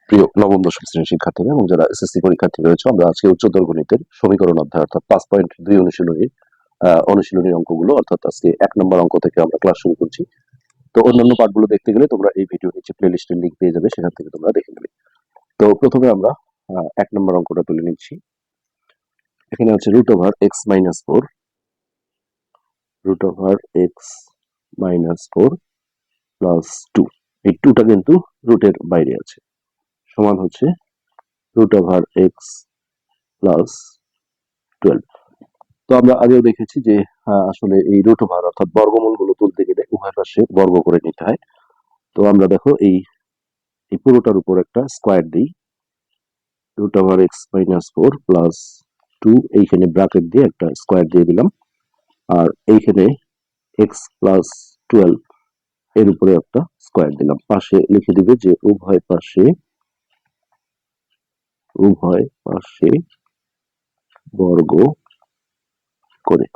প্রিয় নবম দশম শ্রেণীর শিক্ষার্থীরা এবং যারা এসএসসি পরীক্ষার্থী রয়েছে, আমরা আজকে উচ্চতর গণিতের সমীকরণ অধ্যায় অর্থাৎ 5.2 অনুশীলনী অঙ্কগুলো অর্থাৎ আজকে 1 নম্বর অঙ্ক থেকে আমরা ক্লাস শুরু করছি। তো অন্যান্য পার্টগুলো দেখতে গেলে তোমরা এই ভিডিও নিচে প্লেলিস্টের লিংক পেয়ে যাবে, সেখান থেকে তোমরা দেখে নেবে। তো প্রথমে আমরা 1 নম্বর অঙ্কটা তুলে নিচ্ছি। এখানে হচ্ছে √(x-4) √(x-4) প্লাস 2। এই 2টা কিন্তু রুটের বাইরে আছে, সমান হচ্ছে √(x প্লাস 12)। তো আমরা আগেও দেখেছি যে আসলে এই রুট ওভার অর্থাৎ বর্গমূলগুলো তুলতে গেলে উভয় পাশে বর্গ করে নিতে হয়। তো আমরা দেখো এই পুরোটার উপর একটা স্কোয়ার দিই, √(x-4) প্লাস 2, এইখানে ব্র্যাকেট দিয়ে একটা স্কোয়ার দিয়ে দিলাম, আর এইখানে x প্লাস 12 এর উপরে একটা স্কোয়ার দিলাম। পাশে লিখে দিবে যে উভয় পাশে বর্গ করে।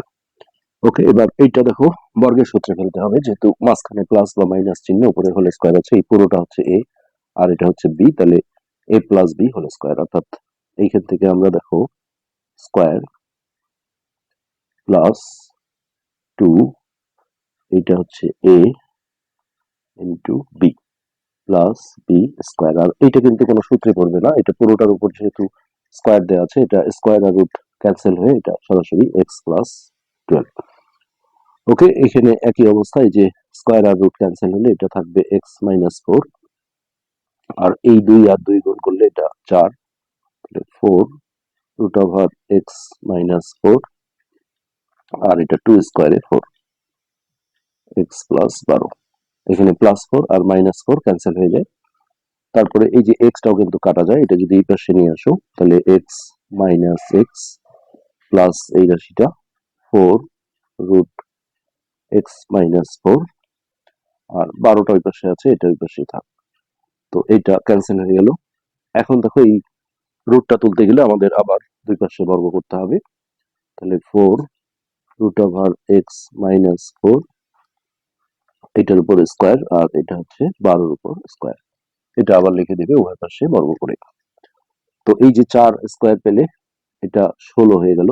ওকে, এবার এইটা দেখো বর্গের সূত্রে ফেলতে হবে, যেহেতু মাঝখানে প্লাস বা মাইনাস চিহ্ন, উপরে হোল স্কয়ার আছে, এই পুরোটা হচ্ছে এ আর এটা হচ্ছে বি, তাহলে এ প্লাস বি হোল স্কয়ার, অর্থাৎ এইখান থেকে আমরা দেখো স্কয়ার প্লাস 2, এইটা হচ্ছে A into B plus B square. আর এইটা কিন্তু কোনো সূত্রে পড়বে না, এটা পুরোটার উপর যেহেতু স্কয়ার দেওয়া আছে, এটা স্কয়ার আর রুট ক্যান্সেল হয়ে এটা সরাসরি এক্স প্লাস 12। ওকে, এখানে একই অবস্থায় যে স্কয়ার আর রুট ক্যান্সেল হলে এটা থাকবে x-4, আর এই 2 আর 2 গুণ করলে এটা 4, তাহলে 4 √(x-4) আর এটা 2 স্কয়ারে 4, x প্লাস 12। এখানে +4 আর -4 ক্যান্সেল হয়ে যায়। তারপরে এই যে এক্সটাও কিন্তু কাটা যায়, এটা যদি এই পাশে নিয়ে আসো তাহলে x মাইনাস x প্লাস এই রাশিটা 4 √(x-4) আর 12টা ওই পাশে আছে, এটা ওই পাশে থাক। তো এইটা ক্যান্সেল হয়ে গেল। এখন দেখো এই রুটটা তুলতে গেলে আমাদের আবার দুই পাশে বর্গ করতে হবে, তাহলে 4 √(x-4) এটার উপর স্কয়ার আর এটা হচ্ছে 12-এর উপর স্কয়ার, এটা আবার লিখে দিবে উভয় পাশে বর্গ করে। তো এই যে 4 স্কয়ার পেলে এটা 16 হয়ে গেল,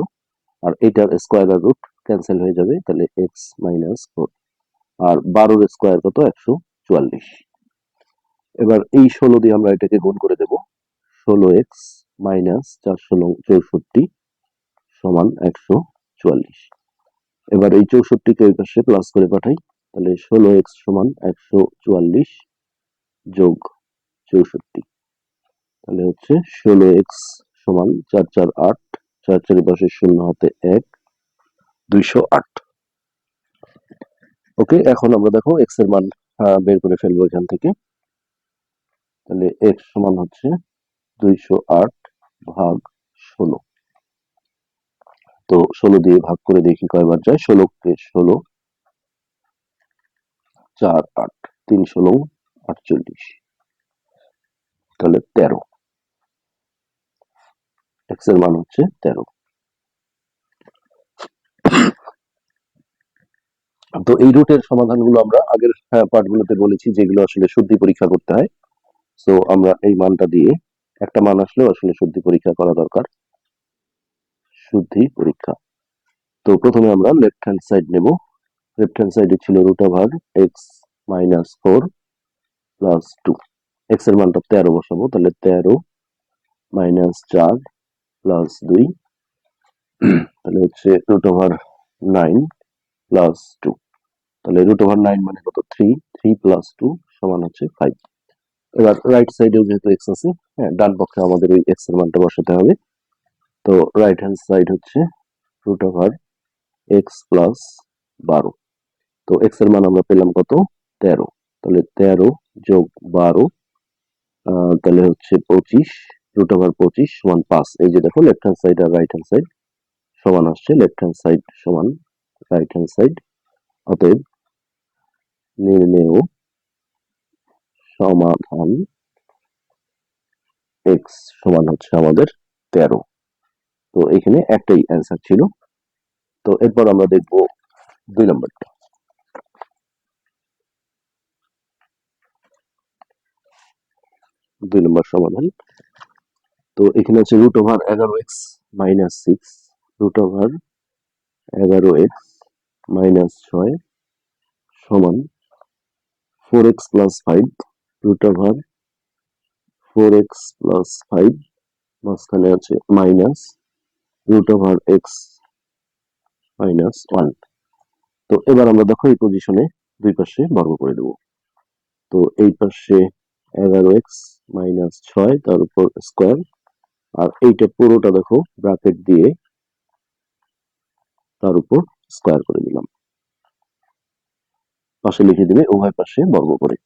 আর এটার স্কয়ার আর রুট ক্যান্সেল হয়ে যাবে, তাহলে x-4 আর 12-এর স্কয়ার কত 144। এবার এই 16 দিয়ে আমরা এটাকে গুণ করে দেব, 16x মাইনাস 464 সমান 144। এবার এই 64কে ওই পাশে প্লাস করে পাঠাই, তাহলে 16x সমান 144 যোগ 64, তাহলে হচ্ছে 16x সমান 4 4 8, 4 4 পাশে 0 হাতে 1, 208। ওকে, এখন আমরা দেখো x এর মান বের করে ফেলবো এখান থেকে, তাহলে x সমান হচ্ছে 208 ভাগ 16। তো 16 দিয়ে ভাগ করে দেখি কয়বার যায়, 16কে 16, 4 8, 3 16 48, তাহলে 13, x এর মান হচ্ছে 13। তো এই রুটের সমাধানগুলো আমরা আগের পার্টগুলোতে বলেছি, যেগুলো আসলে শুদ্ধি পরীক্ষা করতে হয়। সো আমরা এই মানটা দিয়ে একটা মান আসলেও আসলে শুদ্ধি পরীক্ষা করা দরকার, শুদ্ধি পরীক্ষা। তো প্রথমে আমরা লেফট হ্যান্ড সাইড নেব। লেফট হ্যান্ড সাইডে ছিল √(x-4 প্লাস 2), x এর মানটা 13 বসাবো, তাহলে 13 মাইনাস 4 প্লাস 2, তাহলে হচ্ছে √9 প্লাস 2, তাহলে √9 মানে কত 3, 3 প্লাস 2 সমান হচ্ছে 5। এবার রাইট সাইডেও যেহেতু x আছে, হ্যাঁ ডান পক্ষে আমাদের ওই x এর মানটা বসাতে হবে। তো রাইট হ্যান্ড সাইড হচ্ছে √(x প্লাস 12), তো x এর মান আমরা পেলাম কত 13, তাহলে 13 যোগ 12, তাহলে হচ্ছে 25, √25 সমান 5। এই যে দেখো লেফট হ্যান্ড সাইড আর রাইট হ্যান্ড সাইড সমান আসছে, লেফট হ্যান্ড সাইড সমান রাইট হ্যান্ড সাইড, অতএব নির্ণেয় সমাধান x সমান হচ্ছে আমাদের 13। তো এখানে একটাই অ্যান্সার ছিল। তো এরপর আমরা দেখব 2 নম্বরটা। 2 নম্বর সমাধান। তো এখানে আছে √11x মাইনাস 6 √11x মাইনাস 6 সমান 4x প্লাস 5 √4x প্লাস 5 মাঝখানে আছে মাইনাস √x মাইনাস 1। তো এবার আমরা দেখো এই পজিশনে দুই পাশে বর্গ করে দেব। তো এই পাশে 11x মাইনাস 6 তার উপর স্কোয়ার, আর এইটা পুরোটা দেখো ব্র্যাকেট দিয়ে তার উপর স্কোয়ার করে দিলাম, পাশে লিখে দিবে উভয় পাশে বর্গ করে।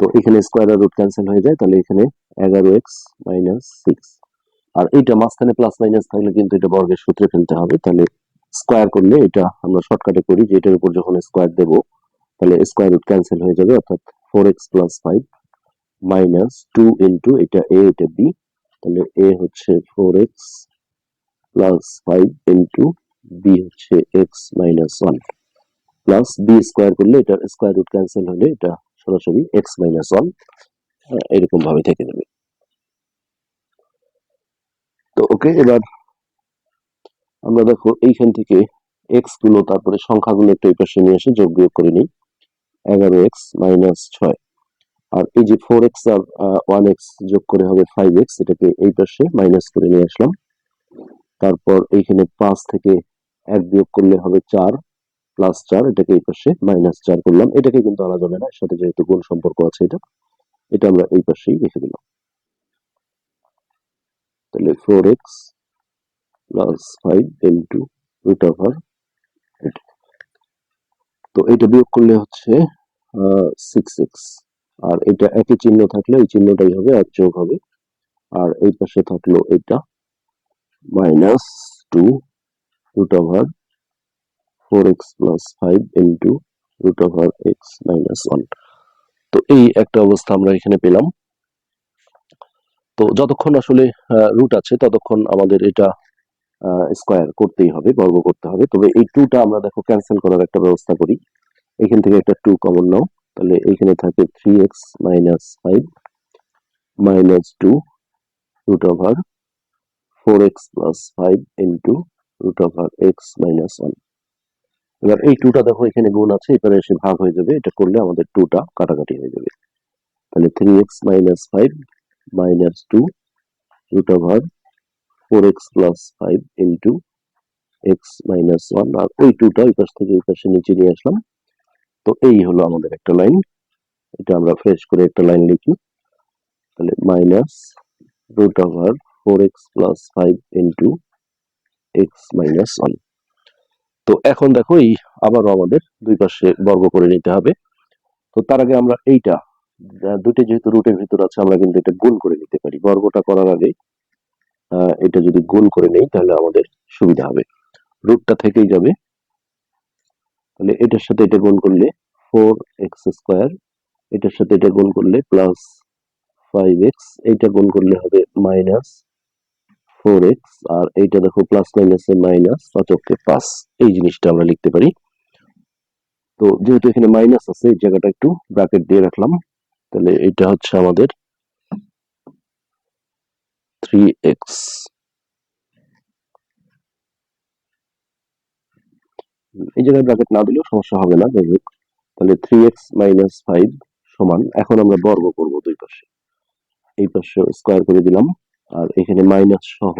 তো এখানে স্কোয়ার আর রুট ক্যান্সেল হয়ে যায়, তাহলে এখানে 11x মাইনাস 6, আর এইটা মাঝখানে প্লাস মাইনাস থাকলে কিন্তু এটা বর্গের সূত্রে ফেলতে হবে। তাহলে স্কোয়ার করলে এটা আমরা শর্টকাটে করি যে এটার উপর যখন স্কোয়ার দেব তাহলে স্কোয়ার রুট ক্যান্সেল হয়ে যাবে, অর্থাৎ 4x প্লাস 5 মাইনাস 2 ইন্টু এটা a এটা b, তাহলে a হচ্ছে 4x প্লাস 5 ইন্টু b হচ্ছে x minus 1 plus b square করলে এটা স্কোয়ার রুট ক্যান্সেল হলে এটা সরাসরি x মাইনাস 1 এরকম ভাবে থেকে যাবে। তো ওকে, এবার আমরা দেখো এইখান থেকে এক্স গুলো তারপরে সংখ্যাগুলো একটু এই পাশে নিয়ে এসে যোগ বিয়োগ করে নিই। 11x মাইনাস 6, আর এই যে 4x আর 1x যোগ করে হবে 5x, এটাকে এই পাশে মাইনাস করে নিয়ে আসলাম। তারপর এইখানে 5 থেকে 1 বিয়োগ করলে হবে 4 প্লাস 4, এটাকে এই পাশে মাইনাস 4 করলাম। এটাকে কিন্তু আনা যাবে না, এর সাথে যেহেতু গুণ সম্পর্ক আছে এটা আমরা এই পাশেই রেখে দিলাম। তাহলে 4x plus 5 into root over, তো এটা বিয়োগ করলে হচ্ছে 6x, আর এটা একই চিহ্ন থাকলে ওই চিহ্নটাই হবে আর যোগ হবে, আর এই পাশে থাকলো এটা minus 2 root over 4x plus 5 into root over x minus 1। তো এই একটা অবস্থা আমরা এখানে পেলাম। তো যতক্ষণ আসলে রুট আছে ততক্ষণ আমাদের এটা স্কোয়ার করতেই হবে, বর্গ করতে হবে। তবে এই 2টা আমরা দেখো ক্যান্সেল করার একটা ব্যবস্থা করি। এখান থেকে একটা 2 কমন নাও, তাহলে এখানে থাকে 3x minus 5 minus 2 root over 4x plus 5 into root over x minus 1। এবার এই 2টা দেখো এখানে গুণ আছে, এবারে এসে ভাগ হয়ে যাবে, এটা করলে আমাদের 2টা কাটাকাটি হয়ে যাবে। তাহলে 3x minus 5 minus 2 root over 4x plus 5 into x minus 1, আর ওই 2টা ওই পাশ থেকে এই পাশে নিচে নিয়ে আসলাম। তো এই হলো আমাদের একটা লাইন, এটা আমরা ফ্রেশ করে একটা লাইন লিখি। তাহলে minus root over 4x plus 5 into x minus 1। তো এখন দেখো এই আবারও আমাদের দুই পাশে বর্গ করে নিতে হবে। তো তার আগে আমরা এইটা দুটো যেহেতু রুটের ভিতর আছে আমরা কিন্তু এটা গুণ করে নিতে পারি। বর্গটা করার আগে এটা যদি গুণ করে নেই তাহলে আমাদের সুবিধা হবে, রুটটা থেকেই যাবে। তাহলে এটার সাথে এটা গুণ করলে 4x স্কোয়ার, এটার সাথে এটা গুণ করলে প্লাস 5x, এইটা গুণ করলে হবে মাইনাস 4x, আর এইটা দেখো প্লাস মাইনাসে মাইনাস, 5 এই জিনিসটা আমরা লিখতে পারি। তো যেহেতু এখানে মাইনাস আছে এই জায়গাটা একটু ব্র্যাকেট দিয়ে রাখলাম, তাহলে এটা হচ্ছে আমাদের 3x। এই জায়গায় ব্র্যাকেট না দিলেও সমস্যা হবে না, যাই হোক। তাহলে 3x মাইনাস 5 সমান, এখন আমরা বর্গ করব দুই পাশে, এই পাশে স্কোয়ার করে দিলাম, আর এখানে মাইনাস সহ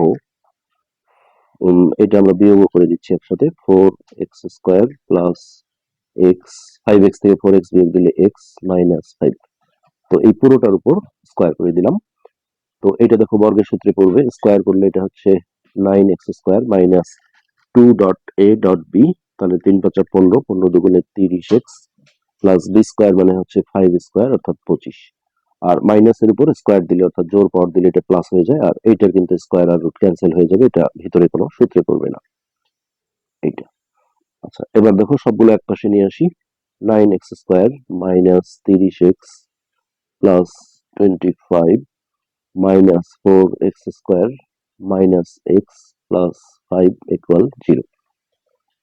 এটা আমরা বিয়োগ করে দিচ্ছি একসাথে, 4x square plus x, 5x থেকে 4x বিয়োগ দিলে x মাইনাস 5। তো এই পুরোটার উপর স্কোয়ার করে দিলাম। তো এটা দেখো বর্গের সূত্রে পড়বে, স্কোয়ার করলে এটা হচ্ছে 9x square minus 2 dot a dot b, তাহলে 3 5 15, 15 দুগুণে 30x প্লাস b স্কোয়ার মানে হচ্ছে 5 স্কোয়ার অর্থাৎ 25, আর মাইনাসের উপর স্কোয়ার দিলে অর্থাৎ জোর পাওয়ার দিলে এটা প্লাস হয়ে যায়, আর এইটার কিন্তু স্কোয়ার আর রুট ক্যান্সেল হয়ে যাবে, এটা ভিতরে কোনো সূত্রে পড়বে না এইটা। আচ্ছা, এবার দেখো সবগুলো এক পাশে নিয়ে আসি। 9x square minus 30x plus 25 minus 4x square minus x plus 5 equal 0।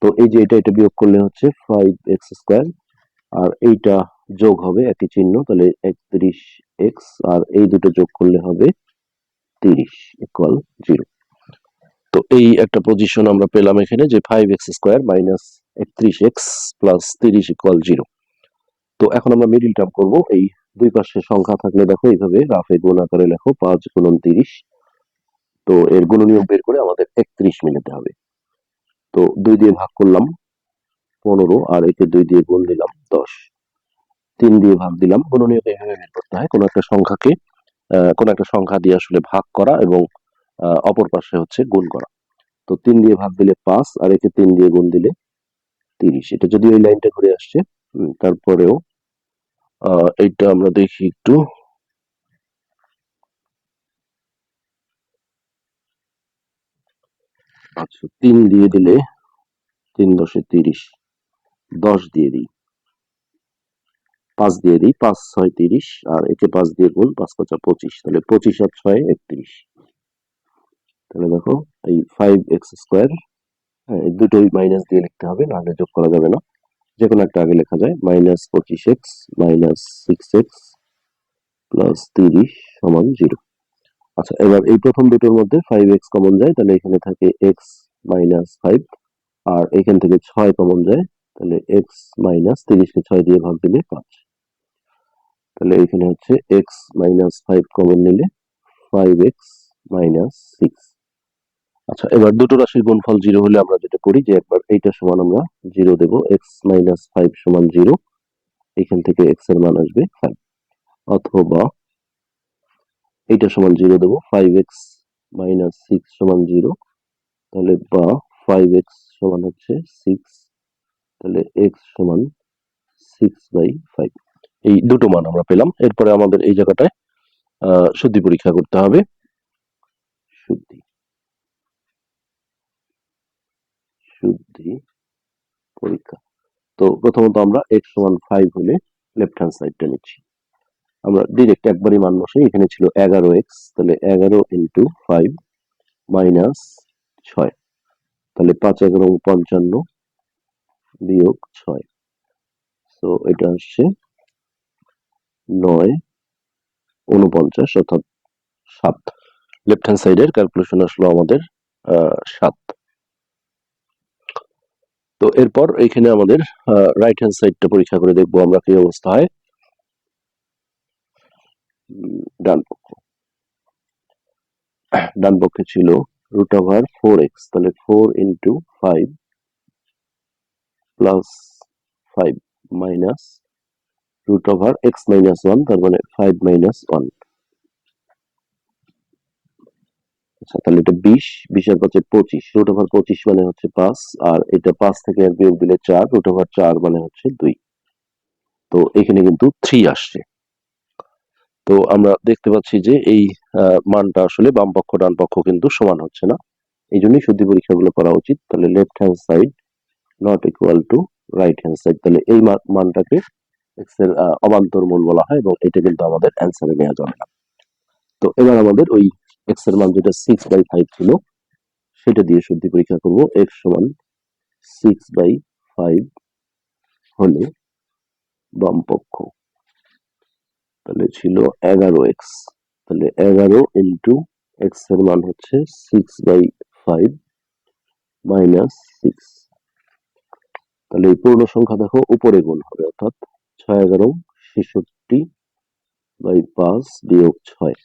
তো এই যে এটা বিয়োগ করলে হচ্ছে 5x স্কোয়ার, আর এইটা যোগ হবে একই চিহ্ন, তাহলে এক্স আর এই দুটো যোগ করলে হবে 30 ইকুয়াল 0। তো এই একটা পজিশন আমরা পেলাম এখানে যে 5x² minus 31x plus 30 equal 0। তো এখন আমরা মিডিল টার্ম করবো। এই দুই পাশে সংখ্যা থাকলে দেখো এইভাবে রাফে গুণ আকারে লেখো 5 গুণন 30। তো এর গুণনীয়ক বের করে আমাদের 31 মিলাতে হবে। তো 2 দিয়ে ভাগ করলাম 15 আর একে 2 দিয়ে গুণ দিলাম 10। 3 দিয়ে ভাগ দিলাম। গুণনীয়ক এইভাবে বের করতে হয়, কোনো একটা সংখ্যাকে কোনো একটা সংখ্যা দিয়ে আসলে ভাগ করা এবং অপর পাশে হচ্ছে গুণ করা। তো 3 দিয়ে ভাগ দিলে 5 আর একে 3 দিয়ে গুণ দিলে 30। এটা যদি ওই লাইনটা ঘুরে আসছে। তারপরেও এইটা আমরা দেখি একটু। আচ্ছা, 3 দিয়ে দিলে 3 10 30, 10 দিয়ে দিই, 5 দিয়ে দিই, 5 6 30 আর একে 5 দিয়ে গুণ, 5 5 25, তাহলে 25 আর 6 31। তাহলে দেখো এই 5x², হ্যাঁ এই দুটোই মাইনাস দিয়ে লিখতে হবে, নাহলে যোগ করা যাবে না। যে কোনো একটা আগে লেখা যায়, minus 25x minus 6x plus 30 সমান 0। আচ্ছা, এবার এই প্রথম দুটোর মধ্যে 5x কমন যায়, তাহলে এখানে থাকে x মাইনাস 5 আর এখান থেকে 6 কমন যায়, তাহলে x মাইনাস 30 কে 6 দিয়ে ভাগ দিলে 5। তাহলে এখানে হচ্ছে x মাইনাস 5 কমন নিলে 5x মাইনাস 6। আচ্ছা, এবার দুটো রাশির গুণফল 0 হলে আমরা যেটা করি যে একবার এইটা সমান আমরা 0 দেব, x মাইনাস 5 সমান 0, এখান থেকে x এর মান আসবে 5। অথবা এইটা সমান 0 দেব, 5x মাইনাস 6 সমান 0, তাহলে বা 5x সমান হচ্ছে 6, তাহলে x সমান 6/5। এই দুটো মান আমরা পেলাম। এরপরে আমাদের এই জায়গাটায় শুদ্ধি পরীক্ষা করতে হবে। শুদ্ধি শুদ্ধি পরীক্ষা। তো প্রথমত আমরা x সমান 5 হলে লেফট হ্যান্ড সাইডটা নিচ্ছি। আমরা ডিরেক্ট একবারই মান বসাই। এখানে ছিল 11x, তাহলে 11 ইন্টু 5 মাইনাস 6, তাহলে 5 11 55 বিয়োগ 6, তো এটা আসছে 9 49 অর্থাৎ 7। লেফট হ্যান্ড সাইডের ক্যালকুলেশন আসলো আমাদের 7। তো এরপর এখানে আমাদের রাইট হ্যান্ড সাইডটা পরীক্ষা করে দেখবো আমরা কি অবস্থা হয়। ডান পক্ষে ছিল √4x, তাহলে 4 into 5 plus 5 minus √x minus 1, তার মানে 5 মাইনাস 1। আচ্ছা, তাহলে এটা 20, 20 আর 5 25, √25 মানে হচ্ছে 5, আর এটা 5 থেকে 1 বিয়োগ দিলে 4, √4 মানে হচ্ছে 2। তো এখানে কিন্তু 3 আসছে। তো আমরা দেখতে পাচ্ছি যে এই মানটা আসলে বাম পক্ষ ডান পক্ষ কিন্তু সমান হচ্ছে না। এই জন্যই শুদ্ধি পরীক্ষাগুলো করা উচিত। তাহলে left hand side not equal to right hand side, তাহলে এই মানটাকে এক্স এর অবান্তর মূল বলা হয় এবং এটা কিন্তু আমাদের অ্যান্সারে নেওয়া যাবে না। তো এবার আমাদের ওই এক্স এর মান যেটা 6/5 ছিল সেটা দিয়ে শুদ্ধি পরীক্ষা করব। এক্স সমান 6/5 হলে বাম পক্ষ, তাহলে ছিল 11x, তাহলে 11 ইন্টু এক্স এর মান হচ্ছে 6/5 মাইনাস 6, তাহলে এই পূর্ণ সংখ্যা দেখো উপরে গুণ হবে, অর্থাৎ 6 11 66/5 বিয়োগ 6।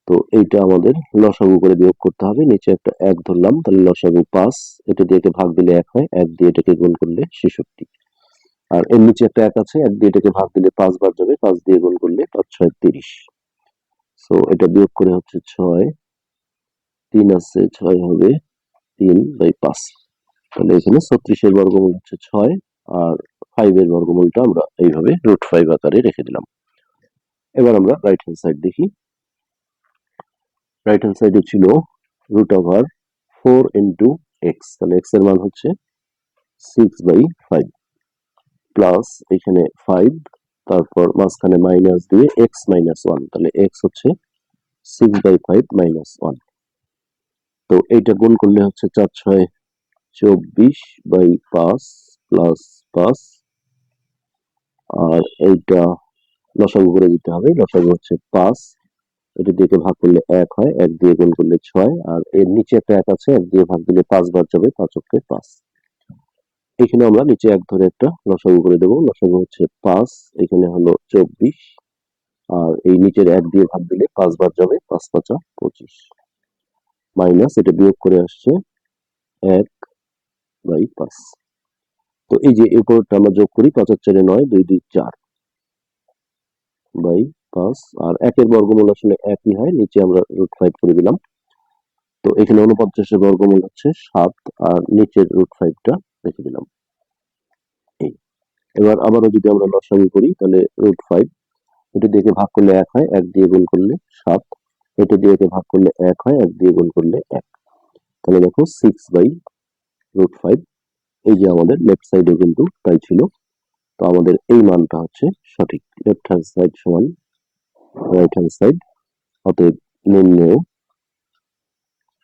তো এইটা আমাদের লসাগু করে বিয়োগ করতে হবে। নিচে একটা 1 ধরলাম, তাহলে লসাগু 5, এটা দিয়ে একে ভাগ দিলে 1 হয়, 1 দিয়ে এটাকে গুণ করলে 66। আর এর নিচে একটা 1 আছে, 1 দিয়ে এটাকে ভাগ দিলে 5 বার যাবে, 5 দিয়ে গুণ করলে 5 6 30। সো এটা বিয়োগ করে হচ্ছে 6, 3 আছে, 6 হবে 3/5। তাহলে এখানে 36 এর বর্গমূল হচ্ছে 6 আর 5 এর বর্গমূলটা আমরা এইভাবে √5 আকারে রেখে দিলাম। এবার আমরা রাইট হ্যান্ড সাইড দেখি। রাইট হ্যান্ড সাইডে ছিল √4 ইন্টু এক্স, তাহলে এক্স এর মান হচ্ছে 6/5 প্লাস এখানে 5, তারপর মাঝখানে মাইনাস দিয়ে x মাইনাস 1, তাহলে x হচ্ছে 6/5 মাইনাস 1। তো এইটা গুণ করলে হচ্ছে 4 6 24/5 প্লাস 5, আর এইটা লসাগু করে দিতে হবে। লসাগু হচ্ছে 5, এটা দিয়ে ভাগ করলে 1 হয়, 1 দিয়ে গুণ করলে 6, আর এর নিচে একটা 1 আছে, 1 দিয়ে ভাগ দিলে 5 বার যাবে, 5 অক্ষে 5। এখানে আমরা নিচে 1 ধরে একটা লসাগু করে দেবো। লসাগু হচ্ছে 5, এখানে হলো 24, আর এই নিচের 1 দিয়ে ভাগ দিলে 5 বার যাবে, 5 5 25, মাইনাস এটা বিয়োগ করে আসছে 1/5। তো এই যে উপরটা আমরা যোগ করি, 5 আর 4 9, 2 2 4/5, আর 1 এর বর্গমূল আসলে একই হয়, নিচে আমরা √5 করে দিলাম। তো এখানে 49 এর বর্গমূল হচ্ছে 7, আর নিচের √5টা রেখে দিলাম। এই এবার আবারও যদি আমরা লসাগু করি তাহলে √5, এটা দিয়ে ভাগ করলে 1 হয়, 1 দিয়ে গুণ করলে 7, এটা দিয়ে ভাগ করলে 1 হয়, 1 দিয়ে গুণ করলে 1। তাহলে দেখো 6/√5। এই যে আমাদের লেফট সাইডে কিন্তু তাই ছিল। তো আমাদের এই মানটা হচ্ছে সঠিক। লেফট হ্যান্ড সাইড সমান রাইট হ্যান্ড সাইড, অতএব নির্ণেয়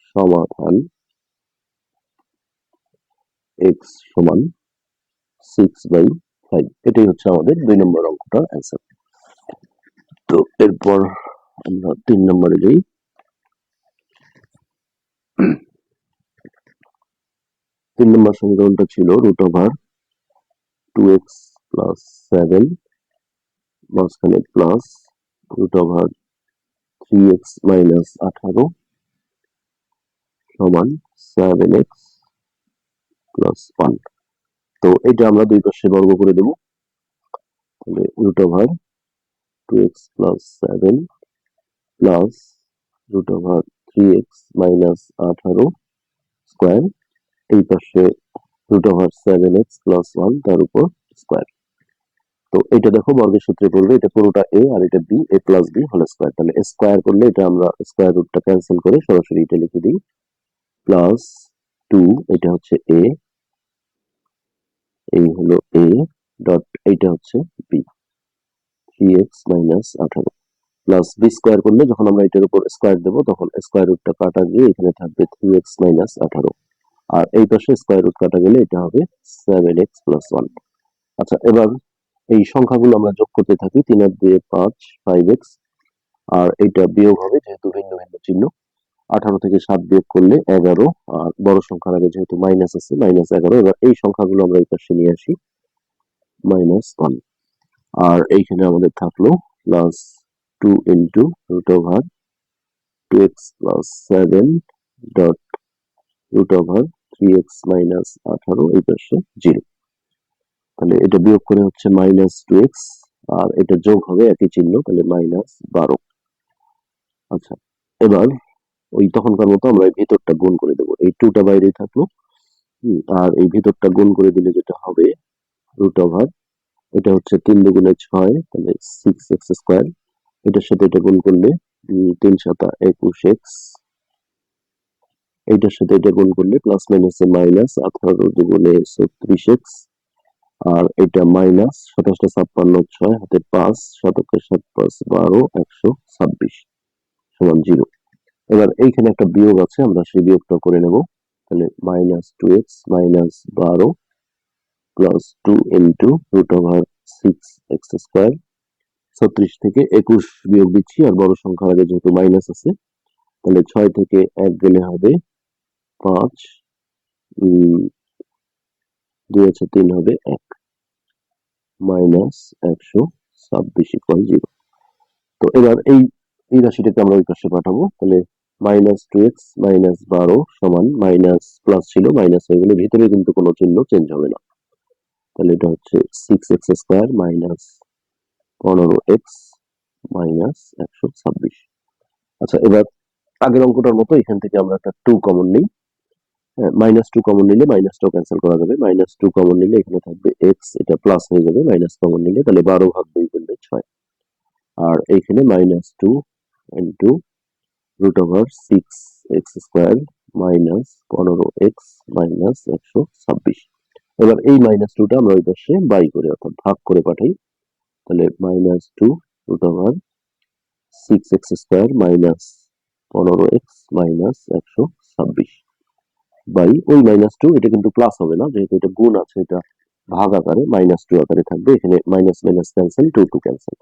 সমাধান x সমান 6/5। এটাই হচ্ছে আমাদের 2 নম্বর অঙ্কটার অ্যান্সার। তো এরপর আমরা 3 নম্বরে যাই। 3 নম্বর সমীকরণটা ছিল √2x + 7 মাঝখানে প্লাস √3x - 18 সমান 7x + 1। তো এটা আমরা দুই পাশে বর্গ করে দেব। তাহলে √2x + 7 প্লাস √3x - 18 স্কয়ার, এই পাশে √7x + 1 তার উপর স্কয়ার। তো এটা দেখো বর্গের সূত্রে পড়বে, এটা পুরোটা a আর এটা b, a + b whole square. তাহলে স্কয়ার করলে এটা আমরা স্কয়ার রুটটা ক্যান্সেল করে সরাসরি এটা লিখে দিই, প্লাস 2, এটা হচ্ছে a, এই হলো a ডট, এইটা হচ্ছে b, 3x - 18 plus b square করলে যখন আমরা এটার উপর স্কয়ার দেব তখন স্কয়ার রুটটা কাটা গিয়ে এখানে থাকবে 3x - 18, আর এই পাশে স্কয়ার রুট কাটা গেলে এটা হবে 7x + 1। আচ্ছা, এবার এই সংখ্যাগুলো আমরা যোগ করতে থাকি, 3 আর 2 5, 5x, আর এটা বিয়োগ হবে যেহেতু ভিন্ন ভিন্ন চিহ্ন। 18 থেকে 7 বিয়োগ করলে 11, আর বড় সংখ্যার আগে যেহেতু মাইনাস আছে -11। এবার এই সংখ্যাগুলো আমরা এই পাশে নিয়ে আসি, -1, আর এইখানে আমাদের থাকলো plus 2 into √2x + 7 dot √3x - 18, এই পাশে 0। তাহলে এটা বিয়োগ করে হচ্ছে -2x, আর এটা যোগ হবে একই চিহ্ন, তাহলে -12। আচ্ছা, এবার ওই তখনকার মতো আমরা এই ভিতরটা গুণ করে দেবো, এই 2টা বাইরেই থাকলো। আর এই ভিতরটা গুণ করে দিলে যেটা হবে √ এটা হচ্ছে 3 দুগুণে 6, তাহলে 6x²। এটার সাথে এটা গুণ করলে 3 7 21x, এইটার সাথে এটা গুণ করলে প্লাস মাইনাসে মাইনাস, 18 দুগুণে 36x, আর এটা মাইনাস 27 56 6 হাতে 5, শতকে 7 5 12, 126 সমান 0। এবার এইখানে একটা বিয়োগ আছে, আমরা সেই বিয়োগটা করে নেব। তাহলে -2x - 12 প্লাস 2 ইন্টু √6x²। 36 থেকে 21 বিয়োগ দিচ্ছি, আর বড় সংখ্যার আগে যেহেতু মাইনাস আছে, তাহলে 6 থেকে 1 গেলে হবে 5, 2 আছে 3 হবে 1, -126 = 0। তো এবার এই রাশিটাকে আমরা ওই পাশে পাঠাবো, তাহলে -2x - 12 সমান মাইনাস প্লাস ছিল মাইনাস হয়ে গেলে ভিতরে কিন্তু কোনো চিহ্ন চেঞ্জ হবে না। তাহলে এটা হচ্ছে 6x² - 15x - 126। আচ্ছা, এবার আগের অঙ্কটার মতো এখান থেকে আমরা একটা 2 কমন নিই। -2 কমন নিলে মাইনাসটাও ক্যান্সেল করা যাবে। -2 কমন নিলে এখানে থাকবে x, এটা প্লাস হয়ে যাবে মাইনাস কমন নিলে, তাহলে 12/2 করলে 6, আর এইখানে -2 ইন্টু √6x² - 15x - 126। এবার এই -2টা আমরা ওই পাশে বাই করে অর্থাৎ ভাগ করে পাঠাই। তাহলে -2 √6x² - 15x - 126 বাই ওই -2, এটা কিন্তু প্লাস হবে না যেহেতু এটা গুণ আছে, এটা ভাগ আকারে -2 আকারে থাকবে। এখানে মাইনাস মাইনাস ক্যান্সেল, 2 2 ক্যান্সেল।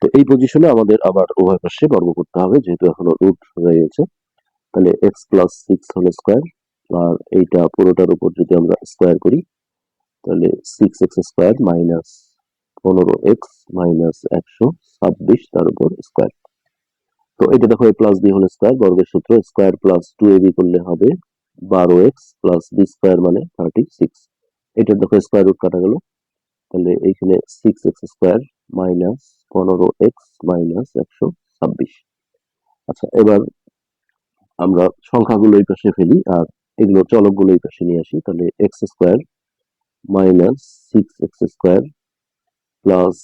তো এই পজিশনে আমাদের আবার উভয় পাশে বর্গ করতে হবে, যেহেতু এখনো রুট হয়ে গেছে। তাহলে এক্স প্লাস 6 হোল স্কোয়ার, আর এইটা পুরোটার উপর যদি আমরা স্কোয়ার করি তাহলে 6x square minus 15x minus 126 তার উপর স্কোয়ার। তো এটা দেখো a plus b whole square, বর্গের সূত্র স্কোয়ার প্লাস 2ab করলে হবে 12x প্লাস বি স্কোয়ার মানে 36। এটার দেখো স্কোয়ার রুট কাটা গেল, তাহলে এইখানে 6x square minus 15x minus 126। আচ্ছা, এবার আমরা সংখ্যাগুলো এই পাশে ফেলি আর এগুলো চলকগুলো এই পাশে নিয়ে আসি। তাহলে x square minus 6x square plus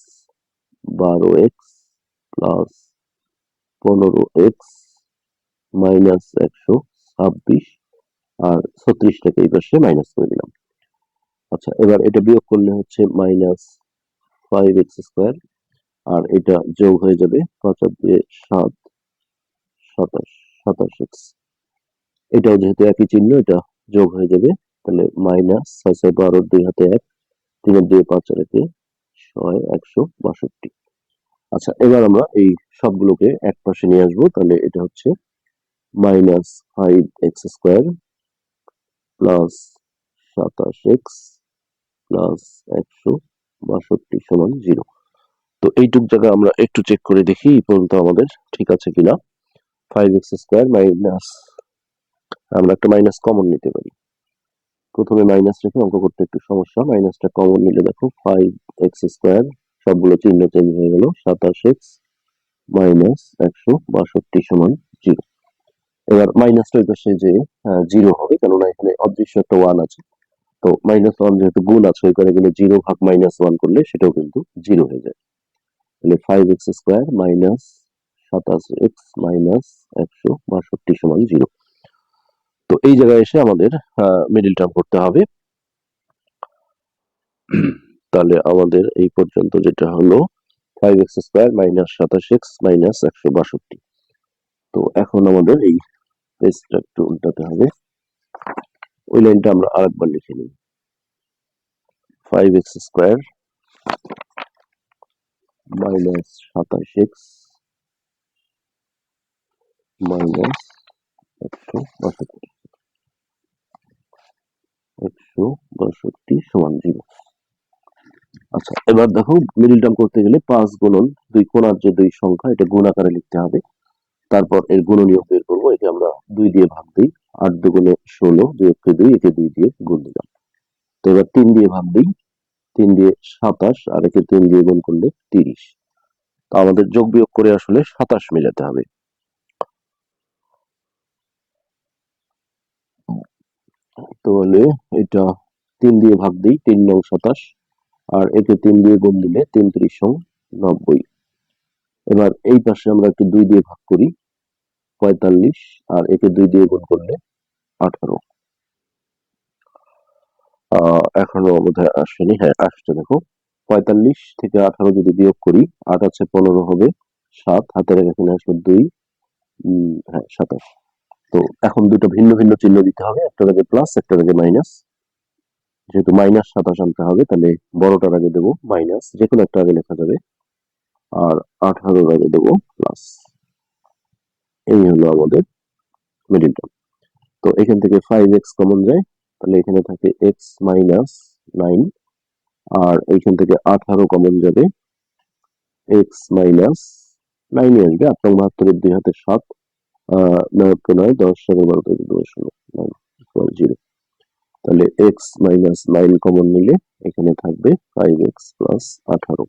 12x plus 15x minus 126, আর 36টাকে এই পাশে মাইনাস করে দিলাম। আচ্ছা, এবার এটা বিয়োগ করলে হচ্ছে মাইনাস 5x স্কোয়ার, আর এটা যোগ হয়ে যাবে 5 দিয়ে 7, 27x। এটাও যেহেতু একই চিহ্ন, এটা যোগ হয়ে যাবে, তাহলে মাইনাস 6 12 2 হাতে 1, 3 দিয়ে 5 আর 1 6 162। আচ্ছা, এবার আমরা এই সবগুলোকে এক পাশে নিয়ে আসবো, তাহলে এটা হচ্ছে minus 5x square plus 27x plus 162 সমান 0। তো এইটুক জায়গা আমরা একটু চেক করে দেখি এই পর্যন্ত আমাদের ঠিক আছে কিনা। 5x স্কোয়ার মাইনাস, আমরা একটা মাইনাস কমন নিতে পারি। প্রথমে মাইনাস রেখে অঙ্ক করতে একটু সমস্যা, মাইনাসটা কমন নিলে দেখো 5x স্কোয়ার, সবগুলো চিহ্ন চেঞ্জ হয়ে গেল, 27x মাইনাস 162 সমান 0। এবার মাইনাসটা ওই পাশে যে 0 হবে, কেননা এখানে অদৃশ্য একটা 1 আছে। তো -1 যেহেতু গুণ আছে, ওই করে গেলে 0 ভাগ -1 করলে সেটাও কিন্তু 0 হয়ে যায়। তাহলে 5x square minus 27x minus 162 সমান 0। তো এই জায়গায় এসে আমাদের মিডিল টার্ম করতে হবে। তাহলে আমাদের এই পর্যন্ত যেটা হলো 5x square minus 27x minus 162। তো এখন আমাদের এই পেজটা একটু উল্টাতে হবে, ওই লাইনটা আমরা আরেকবার লিখে নিই। 5x square minus 27x minus 162 সমান 0। আচ্ছা, এবার দেখো মিডিল টার্ম করতে গেলে 5 গুণন 2 কোণার যে 2 সংখ্যা, এটা গুণ আকারে লিখতে হবে। তারপর এর গুণনীয়ক বের করবো, একে আমরা 2 দিয়ে ভাগ দিই, 8 দুগুণে 16, 2 2, একে 2 দিয়ে গুণ দিলাম। তো এবার 3 দিয়ে ভাগ দিই, 3 দিয়ে 27, আর একে 3 দিয়ে গুণ করলে 30। তো আমাদের যোগ বিয়োগ করে আসলে 27 মেলাতে হবে। তাহলে এটা 3 দিয়ে ভাগ দিই, 3 নং 27, আর একে 3 দিয়ে গুণ দিলে 3 3 90। এবার এই পাশে আমরা একটু 2 দিয়ে ভাগ করি, 45, আর একে 2 দিয়ে গুণ করলে 18। এখনো বোধহয় আসেনি, হ্যাঁ আসছে, দেখো 45 থেকে 18 যদি বিয়োগ করি, 8 আছে 15 হবে 7, হাতের এখানে আসলো 2, হ্যাঁ 27। তো এখন দুটো ভিন্ন ভিন্ন চিহ্ন দিতে হবে, একটার আগে প্লাস একটার আগে মাইনাস। যেহেতু মাইনাস 27 আনতে হবে, তাহলে বড়টার আগে দেবো মাইনাস, যে কোনো একটা আগে লেখা যাবে, আর 18 আগে দেবো প্লাস। এই হলো আমাদের মিডিল টার্ম। তো এখান থেকে 5x কমন যায়, তাহলে এখানে থাকে x মাইনাস 9, আর এইখান থেকে 18 কমন যাবে, x মাইনাস 9 আসবে, 8 2 হাতে 7, 9 9 10 11 12 2 9 0। তাহলে x মাইনাস 9 কমন নিলে এখানে থাকবে 5x প্লাস 18।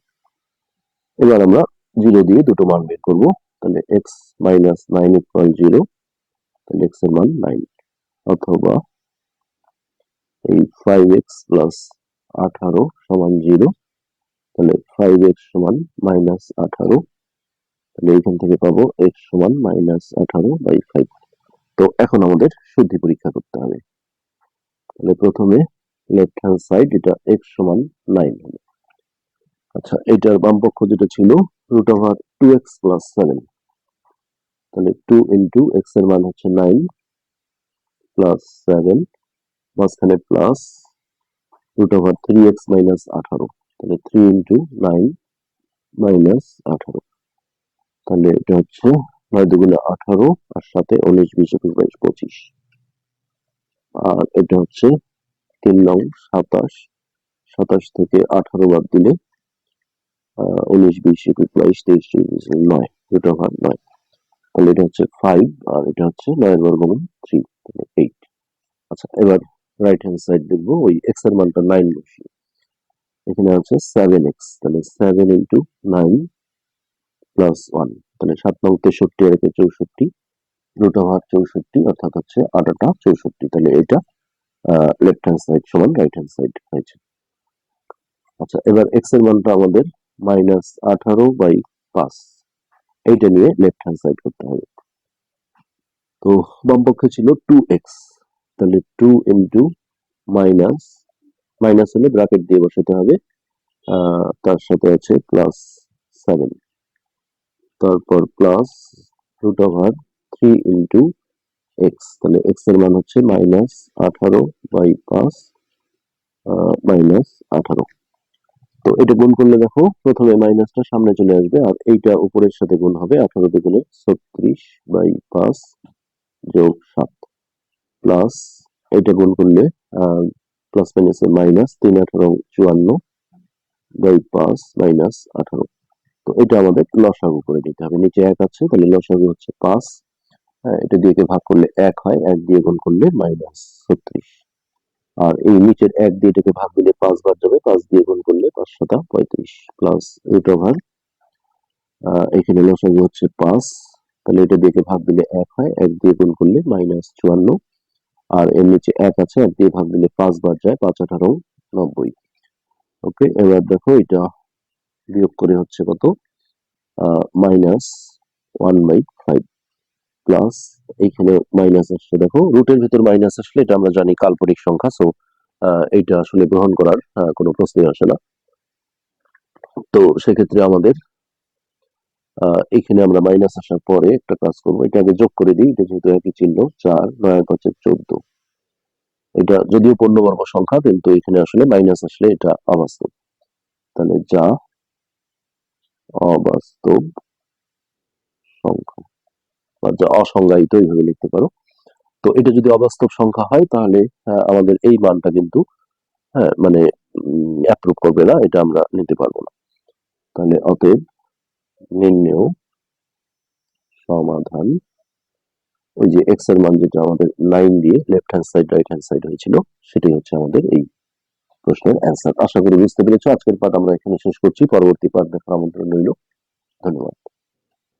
এবার আমরা 0 দিয়ে দুটো মান বের করবো, তাহলে x মাইনাস 9 ইকুয়াল 0, তাহলে x এর মান 9, অথবা এই 5x প্লাস 18 সমান 0, তাহলে 5x সমান মাইনাস 18, তাহলে এখান থেকে পাবো x সমান মাইনাস 18/5। তো এখন আমাদের শুদ্ধি পরীক্ষা করতে হবে। তাহলে প্রথমে লেফট হ্যান্ড সাইড, এটা x সমান 9 হলো। আচ্ছা, এটার বাম পক্ষ যেটা ছিল √2x প্লাস 7, তাহলে 2 ইন্টু x এর মান হচ্ছে 9 প্লাস 7, মাঝখানে প্লাস √3x মাইনাস 18, তাহলে 3 ইন্টু 9 মাইনাস 18। তাহলে এটা হচ্ছে 9 দুগুণে 18 আর সাথে 19 20 21 22 25। আর এটা হচ্ছে 3 নং 27, 27 থেকে 18 বাদ দিলে 19 20 21 22 23 24 9, রুট ওভার 9। তাহলে এটা হচ্ছে 5 আর এটা হচ্ছে 9 এর বর্গমূল 3, তাহলে 8। আচ্ছা, এবার রাইট হ্যান্ড সাইড দেখবো, ওই x এর মানটা 9 বসিয়ে। এখানে আছে 7x, তাহলে 7 ইন্টু 9 প্লাস 1, তাহলে 7 নং 63 আর 64, রুট ওভার 64 অর্থাৎ হচ্ছে 8টা 64। তাহলে এটা লেফট হ্যান্ড সাইড সমান রাইট হ্যান্ড সাইড হয়েছে। আচ্ছা, এবার x এর মানটা আমাদের -18/5, এইটা নিয়ে লেফট হ্যান্ড সাইড করতে হবে। তো বাম পক্ষে ছিল 2x, তাহলে 2 ইন্টু মাইনাস, মাইনাস হলে ব্র্যাকেট দিয়ে বসাতে হবে, তার সাথে আছে প্লাস 7, তারপর plus root over 3 into x, তাহলে এক্স এর মান হচ্ছে -18/5 -18। তো এটা গুণ করলে দেখো প্রথমে মাইনাসটা সামনে চলে আসবে আর এইটা উপরের সাথে গুণ হবে, 18 দুগুণে 36/5 যোগ 7 প্লাস এটা গুণ করলে প্লাস মাইনাসে মাইনাস 3 18 54/5 -18। তো এটা আমাদের লসাগু করে নিতে হবে, নিচে 1 আছে তাহলে লসাগু হচ্ছে 5। হ্যাঁ, এটা দিয়ে ভাগ করলে 1 হয়, 1 দিয়ে গুণ করলে -36। আর এই নিচের 1 দিয়ে এটাকে ভাগ দিলে 5 বার যাবে, 5 দিয়ে গুণ করলে 5 শতা 35 প্লাস রুট ওভার, এখানে লসাগু হচ্ছে 5, তাহলে এটা দিয়ে ভাগ দিলে 1 হয়, 1 দিয়ে গুণ করলে -54। আর এর নিচে 1 আছে, 1 দিয়ে ভাগ দিলে 5 বার যায়, 5 18 90। ওকে, এবার দেখো এটা বিয়োগ করে হচ্ছে কত, -1/5 প্লাস এইখানে মাইনাস আসছে, দেখো রুটের ভিতর মাইনাস আসলে এটা আমরা জানি কাল্পনিক সংখ্যা, সো এইটা আসলে গ্রহণ করার কোনো প্রশ্নই আসে না। তো সেক্ষেত্রে আমাদের এখানে আমরা মাইনাস আসার পরে একটা কাজ করবো, এটা আগে যোগ করে দিই, এটা যেহেতু একই চিহ্ন, 4 9 5 14। এটা যদিও পূর্ণবর্গ সংখ্যা কিন্তু এখানে আসলে মাইনাস আসলে এটা অবাস্তব, তাহলে যা অবাস্তব সংখ্যা বা যা অসংজ্ঞায়িত এইভাবে লিখতে পারো। তো এটা যদি অবাস্তব সংখ্যা হয় তাহলে আমাদের এই মানটা কিন্তু মানে অ্যাপ্রুভ করবে না, এটা আমরা নিতে পারবো না। তাহলে অতএব নির্ণেয় সমাধান, ওই যে এক্স এর মান যেটা আমাদের 9 দিয়ে left hand side right hand side হয়েছিল, সেটাই হচ্ছে আমাদের এই প্রশ্নের অ্যান্সার। আশা করি বুঝতে পেরেছো। আজকের পাঠ আমরা এখানে শেষ করছি, পরবর্তী পাঠ দেখার আমন্ত্রণ রইল। ধন্যবাদ।